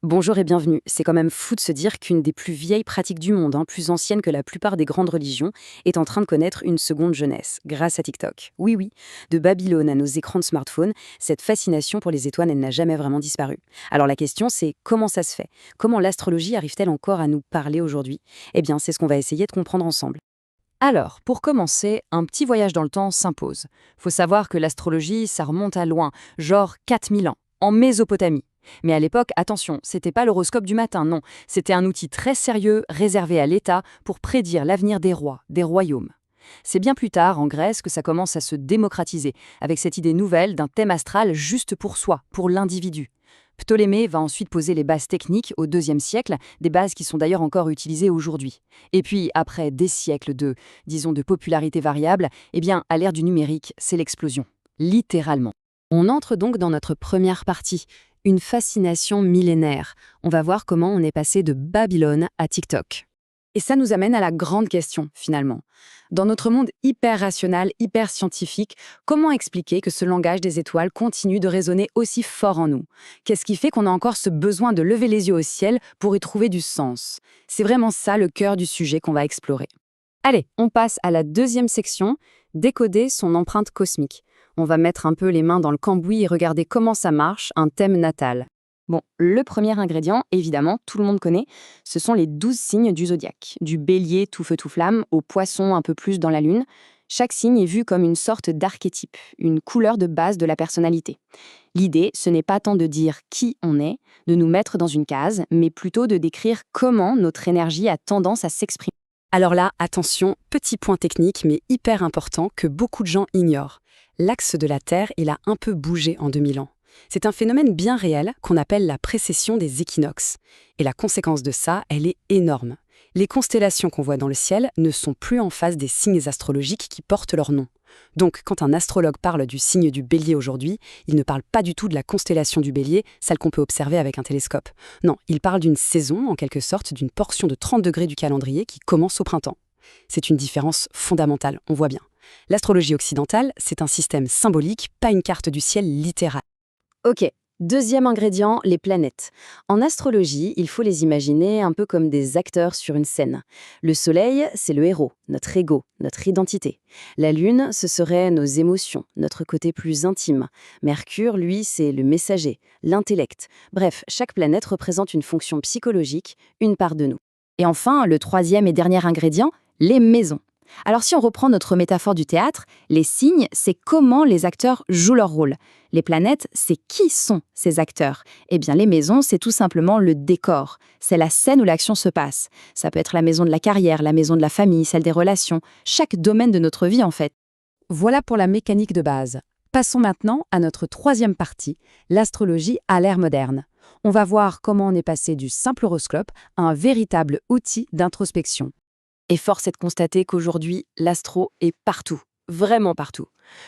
Bonjour et bienvenue. C'est quand même fou de se dire qu'une des plus vieilles pratiques du monde, plus ancienne que la plupart des grandes religions, est en train de connaître une seconde jeunesse, grâce à TikTok. Oui, oui, de Babylone à nos écrans de smartphone, cette fascination pour les étoiles, elle n'a jamais vraiment disparu. Alors la question, c'est comment ça se fait? Comment l'astrologie arrive-t-elle encore à nous parler aujourd'hui? Eh bien, c'est ce qu'on va essayer de comprendre ensemble. Alors, pour commencer, un petit voyage dans le temps s'impose. Faut savoir que l'astrologie, ça remonte à loin, genre 4000 ans, en Mésopotamie. Mais à l'époque, attention, c'était pas l'horoscope du matin, non. C'était un outil très sérieux, réservé à l'État, pour prédire l'avenir des rois, des royaumes. C'est bien plus tard, en Grèce, que ça commence à se démocratiser, avec cette idée nouvelle d'un thème astral juste pour soi, pour l'individu. Ptolémée va ensuite poser les bases techniques au IIe siècle, des bases qui sont d'ailleurs encore utilisées aujourd'hui. Et puis, après des siècles disons, de popularité variable, eh bien, à l'ère du numérique, c'est l'explosion. Littéralement. On entre donc dans notre première partie, une fascination millénaire. On va voir comment on est passé de Babylone à TikTok. Et ça nous amène à la grande question, finalement. Dans notre monde hyper rationnel, hyper scientifique, comment expliquer que ce langage des étoiles continue de résonner aussi fort en nous? Qu'est-ce qui fait qu'on a encore ce besoin de lever les yeux au ciel pour y trouver du sens? C'est vraiment ça le cœur du sujet qu'on va explorer. Allez, on passe à la deuxième section, décoder son empreinte cosmique. On va mettre un peu les mains dans le cambouis et regarder comment ça marche, un thème natal. Bon, le premier ingrédient, évidemment, tout le monde connaît, ce sont les 12 signes du zodiaque. Du bélier tout feu tout flamme au poisson un peu plus dans la lune. Chaque signe est vu comme une sorte d'archétype, une couleur de base de la personnalité. L'idée, ce n'est pas tant de dire qui on est, de nous mettre dans une case, mais plutôt de décrire comment notre énergie a tendance à s'exprimer. Alors là, attention, petit point technique mais hyper important que beaucoup de gens ignorent. L'axe de la Terre, il a un peu bougé en 2000 ans. C'est un phénomène bien réel qu'on appelle la précession des équinoxes. Et la conséquence de ça, elle est énorme. Les constellations qu'on voit dans le ciel ne sont plus en face des signes astrologiques qui portent leur nom. Donc, quand un astrologue parle du signe du bélier aujourd'hui, il ne parle pas du tout de la constellation du bélier, celle qu'on peut observer avec un télescope. Non, il parle d'une saison, en quelque sorte, d'une portion de 30 degrés du calendrier qui commence au printemps. C'est une différence fondamentale, on voit bien. L'astrologie occidentale, c'est un système symbolique, pas une carte du ciel littérale. Ok, deuxième ingrédient, les planètes. En astrologie, il faut les imaginer un peu comme des acteurs sur une scène. Le Soleil, c'est le héros, notre ego, notre identité. La Lune, ce serait nos émotions, notre côté plus intime. Mercure, lui, c'est le messager, l'intellect. Bref, chaque planète représente une fonction psychologique, une part de nous. Et enfin, le troisième et dernier ingrédient, les maisons. Alors si on reprend notre métaphore du théâtre, les signes, c'est comment les acteurs jouent leur rôle. Les planètes, c'est qui sont ces acteurs? Eh bien, les maisons, c'est tout simplement le décor. C'est la scène où l'action se passe. Ça peut être la maison de la carrière, la maison de la famille, celle des relations, chaque domaine de notre vie en fait. Voilà pour la mécanique de base. Passons maintenant à notre troisième partie, l'astrologie à l'ère moderne. On va voir comment on est passé du simple horoscope à un véritable outil d'introspection. Et force est de constater qu'aujourd'hui, l'astro est partout, vraiment partout.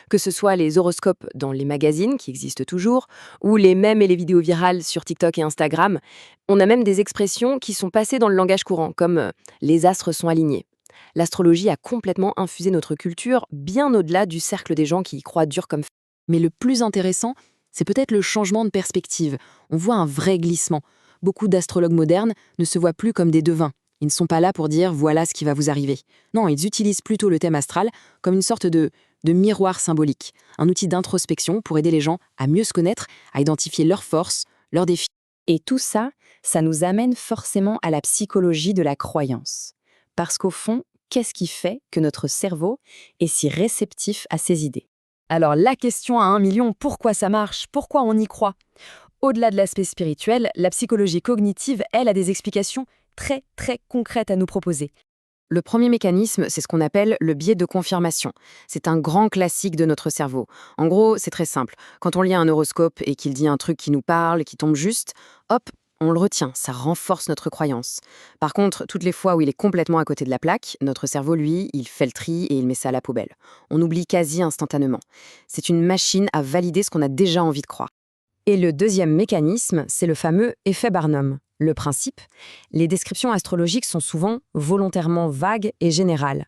Que ce soit les horoscopes dans les magazines, qui existent toujours, ou les mèmes et les vidéos virales sur TikTok et Instagram, on a même des expressions qui sont passées dans le langage courant, comme les astres sont alignés. L'astrologie a complètement infusé notre culture, bien au-delà du cercle des gens qui y croient dur comme fer. Mais le plus intéressant, c'est peut-être le changement de perspective. On voit un vrai glissement. Beaucoup d'astrologues modernes ne se voient plus comme des devins. Ils ne sont pas là pour dire « voilà ce qui va vous arriver ». Non, ils utilisent plutôt le thème astral comme une sorte de miroir symbolique, un outil d'introspection pour aider les gens à mieux se connaître, à identifier leurs forces, leurs défis. Et tout ça, ça nous amène forcément à la psychologie de la croyance. Parce qu'au fond, qu'est-ce qui fait que notre cerveau est si réceptif à ces idées? Alors la question à 1 million, pourquoi ça marche? Pourquoi on y croit? Au-delà de l'aspect spirituel, la psychologie cognitive, elle, a des explications très très concrètes à nous proposer. Le premier mécanisme, c'est ce qu'on appelle le biais de confirmation. C'est un grand classique de notre cerveau. En gros, c'est très simple. Quand on lit un horoscope et qu'il dit un truc qui nous parle, qui tombe juste, hop, on le retient, ça renforce notre croyance. Par contre, toutes les fois où il est complètement à côté de la plaque, notre cerveau, lui, il fait le tri et il met ça à la poubelle. On oublie quasi instantanément. C'est une machine à valider ce qu'on a déjà envie de croire. Et le deuxième mécanisme, c'est le fameux effet Barnum. Le principe, les descriptions astrologiques sont souvent volontairement vagues et générales.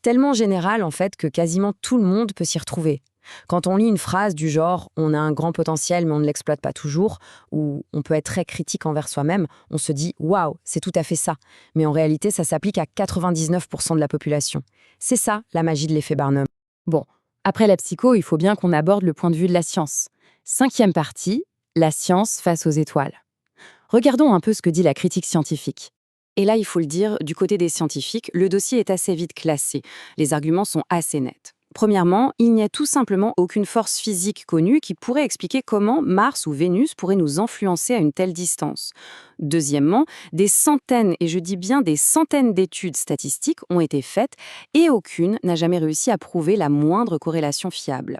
Tellement générales, en fait, que quasiment tout le monde peut s'y retrouver. Quand on lit une phrase du genre « on a un grand potentiel mais on ne l'exploite pas toujours » ou « on peut être très critique envers soi-même », on se dit « waouh, c'est tout à fait ça ». Mais en réalité, ça s'applique à 99% de la population. C'est ça, la magie de l'effet Barnum. Bon, après la psycho, il faut bien qu'on aborde le point de vue de la science. 5e partie, la science face aux étoiles. Regardons un peu ce que dit la critique scientifique. Et là, il faut le dire, du côté des scientifiques, le dossier est assez vite classé. Les arguments sont assez nets. Premièrement, il n'y a tout simplement aucune force physique connue qui pourrait expliquer comment Mars ou Vénus pourraient nous influencer à une telle distance. Deuxièmement, des centaines, et je dis bien des centaines d'études statistiques ont été faites et aucune n'a jamais réussi à prouver la moindre corrélation fiable.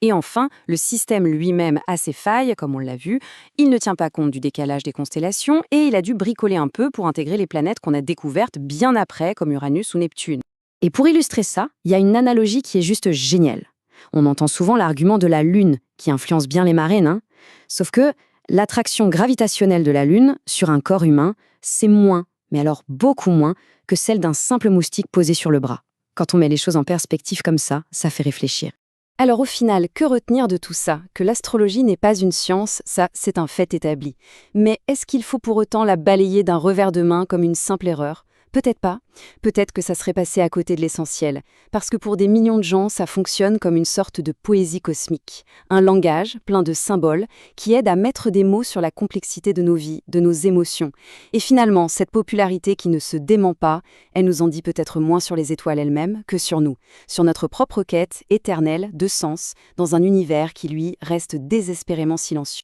Et enfin, le système lui-même a ses failles, comme on l'a vu, il ne tient pas compte du décalage des constellations et il a dû bricoler un peu pour intégrer les planètes qu'on a découvertes bien après, comme Uranus ou Neptune. Et pour illustrer ça, il y a une analogie qui est juste géniale. On entend souvent l'argument de la Lune, qui influence bien les marées, hein. Sauf que l'attraction gravitationnelle de la Lune sur un corps humain, c'est moins, mais alors beaucoup moins, que celle d'un simple moustique posé sur le bras. Quand on met les choses en perspective comme ça fait réfléchir. Alors au final, que retenir de tout ça? Que l'astrologie n'est pas une science, ça, c'est un fait établi. Mais est-ce qu'il faut pour autant la balayer d'un revers de main comme une simple erreur? Peut-être pas. Peut-être que ça serait passé à côté de l'essentiel. Parce que pour des millions de gens, ça fonctionne comme une sorte de poésie cosmique. Un langage plein de symboles qui aide à mettre des mots sur la complexité de nos vies, de nos émotions. Et finalement, cette popularité qui ne se dément pas, elle nous en dit peut-être moins sur les étoiles elles-mêmes que sur nous. Sur notre propre quête éternelle de sens dans un univers qui, lui, reste désespérément silencieux.